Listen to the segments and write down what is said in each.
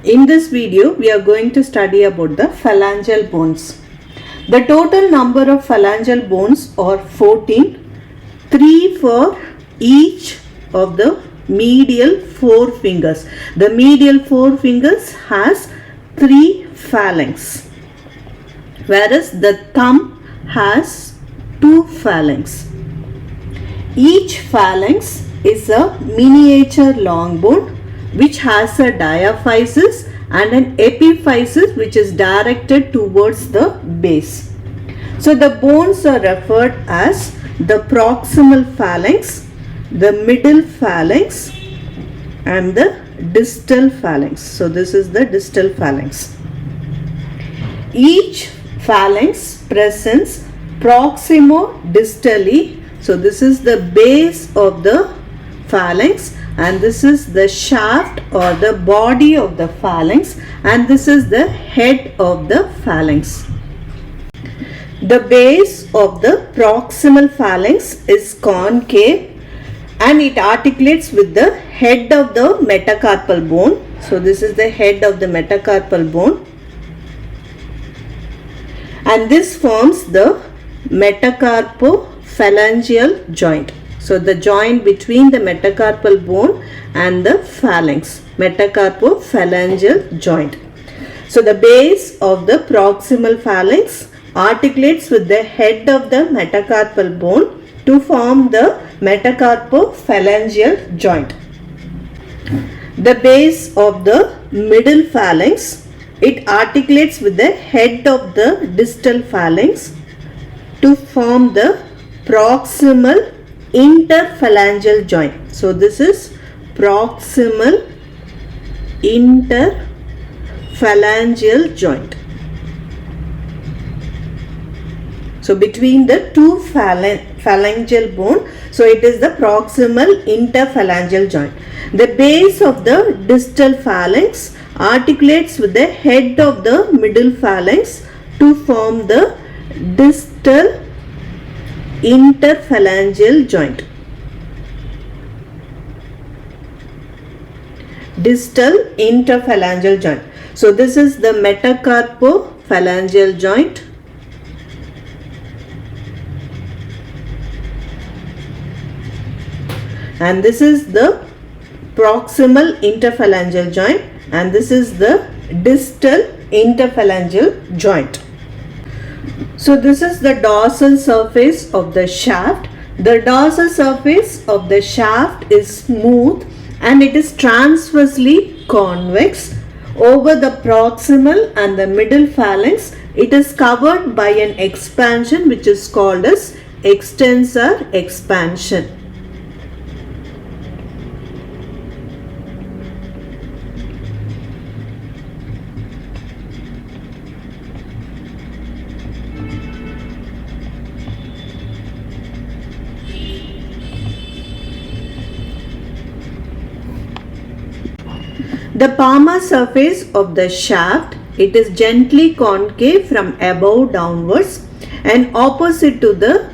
In this video, we are going to study about the phalangeal bones. The total number of phalangeal bones are 14, 3 for each of the medial four fingers. The medial four fingers has 3 phalanx, whereas the thumb has 2 phalanx. Each phalanx is a miniature long bone which has a diaphysis and an epiphysis which is directed towards the base. So the bones are referred as the proximal phalanx, the middle phalanx and the distal phalanx. So this is the distal phalanx. Each phalanx presents proximo-distally. So this is the base of the phalanx and this is the shaft or the body of the phalanx and this is the head of the phalanx. The base of the proximal phalanx is concave and it articulates with the head of the metacarpal bone. So this is the head of the metacarpal bone and this forms the metacarpophalangeal joint. So the joint between the metacarpal bone and the phalanx, metacarpophalangeal joint. So the base of the proximal phalanx articulates with the head of the metacarpal bone to form the metacarpophalangeal joint. The base of the middle phalanx, it articulates with the head of the distal phalanx to form the proximal interphalangeal joint. So this is proximal interphalangeal joint. So between the two phalangeal bone, so it is the proximal interphalangeal joint. The base of the distal phalanx articulates with the head of the middle phalanx to form the distal interphalangeal joint. Distal interphalangeal joint. So this is the metacarpophalangeal joint. And this is the proximal interphalangeal joint and this is the distal interphalangeal joint. So this is the dorsal surface of the shaft. The dorsal surface of the shaft is smooth and it is transversely convex. Over the proximal and the middle phalanx, it is covered by an expansion which is called as extensor expansion. The palmar surface of the shaft, it is gently concave from above downwards and opposite to the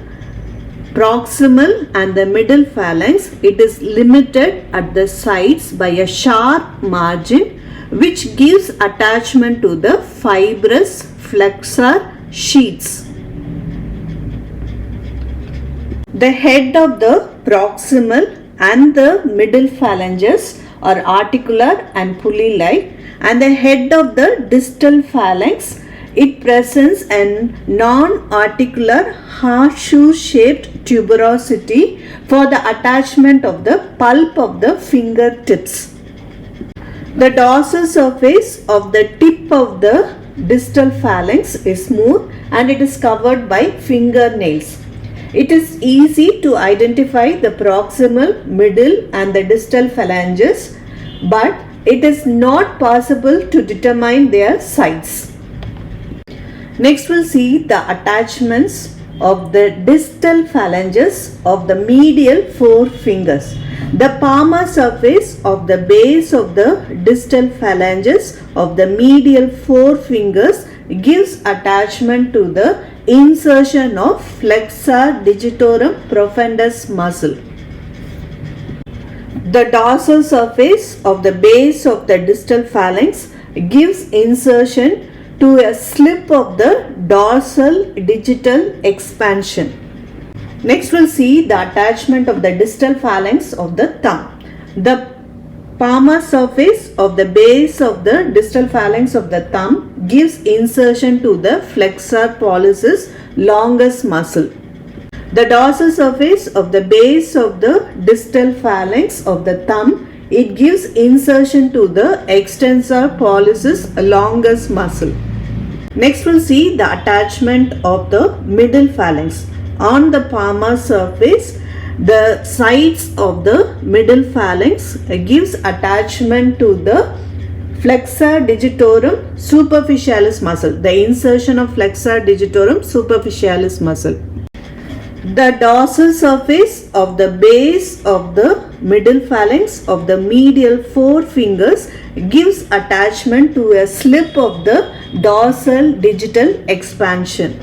proximal and the middle phalanx, it is limited at the sides by a sharp margin which gives attachment to the fibrous flexor sheaths. The head of the proximal and the middle phalanges are articular and pulley-like and the head of the distal phalanx, it presents a non-articular horseshoe-shaped tuberosity for the attachment of the pulp of the fingertips. The dorsal surface of the tip of the distal phalanx is smooth and it is covered by fingernails. It is easy to identify the proximal, middle and the distal phalanges, but it is not possible to determine their size. Next we'll see the attachments of the distal phalanges of the medial four fingers. The palmar surface of the base of the distal phalanges of the medial four fingers gives attachment to the insertion of flexor digitorum profundus muscle. The dorsal surface of the base of the distal phalanx gives insertion to a slip of the dorsal digital expansion. Next we'll see the attachment of the distal phalanx of the thumb. The palmar surface of the base of the distal phalanx of the thumb gives insertion to the flexor pollicis longus muscle. The dorsal surface of the base of the distal phalanx of the thumb, it gives insertion to the extensor pollicis longus muscle. Next we'll see the attachment of the middle phalanx. On the palmar surface, the sides of the middle phalanx gives attachment to the flexor digitorum superficialis muscle. The insertion of flexor digitorum superficialis muscle. The dorsal surface of the base of the middle phalanx of the medial forefingers gives attachment to a slip of the dorsal digital expansion.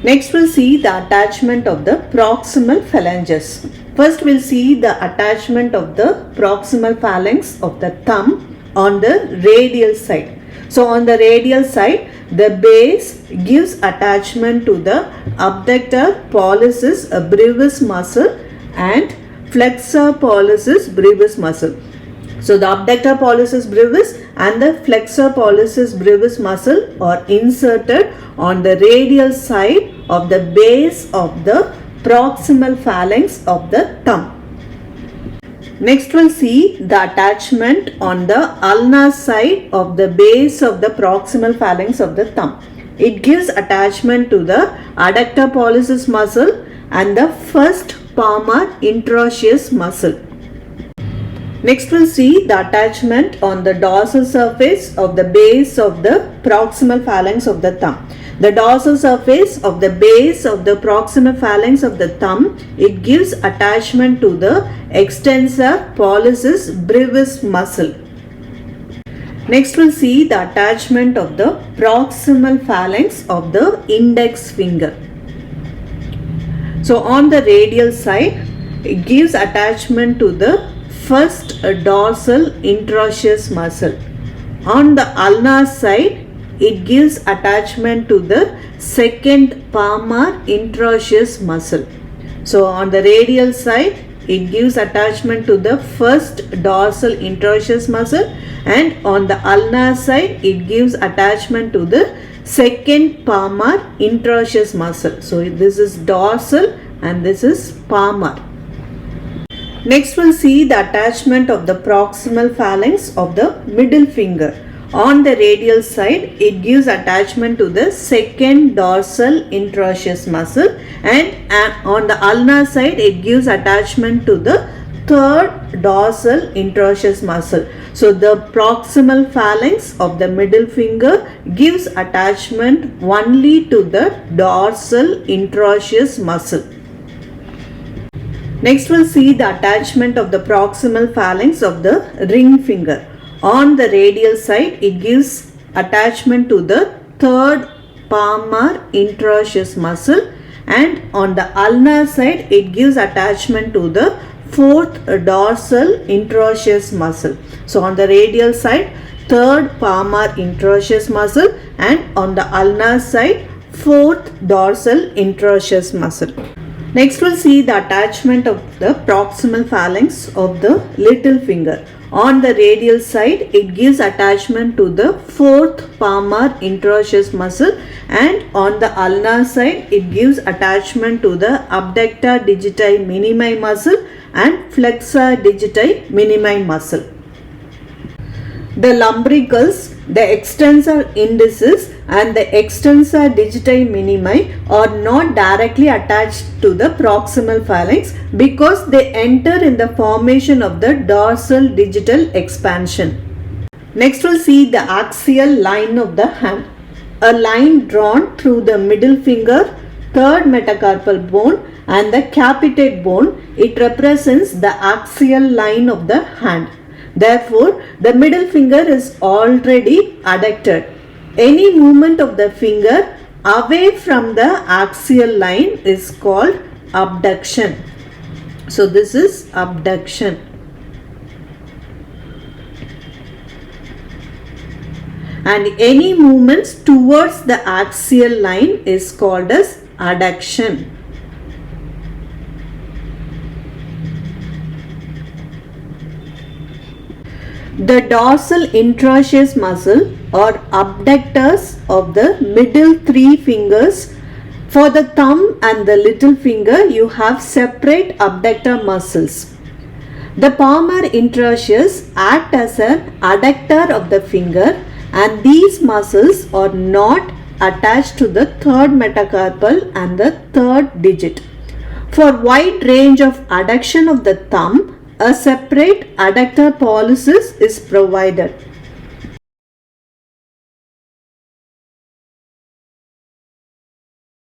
Next we'll see the attachment of the proximal phalanges. First we'll see the attachment of the proximal phalanx of the thumb on the radial side. So on the radial side, the base gives attachment to the abductor pollicis brevis muscle and flexor pollicis brevis muscle. So the abductor pollicis brevis and the flexor pollicis brevis muscle are inserted on the radial side of the base of the proximal phalanx of the thumb. Next we'll see the attachment on the ulnar side of the base of the proximal phalanx of the thumb. It gives attachment to the adductor pollicis muscle and the first palmar interosseous muscle. Next we'll see the attachment on the dorsal surface of the base of the proximal phalanx of the thumb. The dorsal surface of the base of the proximal phalanx of the thumb, it gives attachment to the extensor pollicis brevis muscle. Next we'll see the attachment of the proximal phalanx of the index finger. So on the radial side, it gives attachment to the first dorsal interosseous muscle. On the ulnar side, it gives attachment to the second palmar interosseous muscle. So on the radial side, it gives attachment to the first dorsal interosseous muscle, and on the ulnar side, it gives attachment to the second palmar interosseous muscle. So this is dorsal and this is palmar. Next we'll see the attachment of the proximal phalanx of the middle finger. On the radial side, it gives attachment to the second dorsal interosseous muscle, and on the ulnar side, it gives attachment to the third dorsal interosseous muscle. So the proximal phalanx of the middle finger gives attachment only to the dorsal interosseous muscle. Next we'll see the attachment of the proximal phalanx of the ring finger. On the radial side, it gives attachment to the third palmar interosseous muscle, and on the ulnar side, it gives attachment to the fourth dorsal interosseous muscle. So on the radial side, third palmar interosseous muscle, and on the ulnar side, fourth dorsal interosseous muscle. Next we'll see the attachment of the proximal phalanx of the little finger. On the radial side, it gives attachment to the fourth palmar interosseous muscle, and on the ulnar side, it gives attachment to the abductor digiti minimi muscle and flexor digiti minimi muscle. The lumbricals, the extensor indicis and the extensor digiti minimi are not directly attached to the proximal phalanx because they enter in the formation of the dorsal digital expansion. Next we'll see the axial line of the hand. A line drawn through the middle finger, third metacarpal bone and the capitate bone, it represents the axial line of the hand. Therefore, the middle finger is already adducted. Any movement of the finger away from the axial line is called abduction. So this is abduction. And any movements towards the axial line is called as adduction. The dorsal interosseous muscle or abductors of the middle three fingers. For the thumb and the little finger, you have separate abductor muscles. The palmar interosseous act as an adductor of the finger, and these muscles are not attached to the third metacarpal and the third digit. For wide range of adduction of the thumb, a separate adductor pollicis is provided.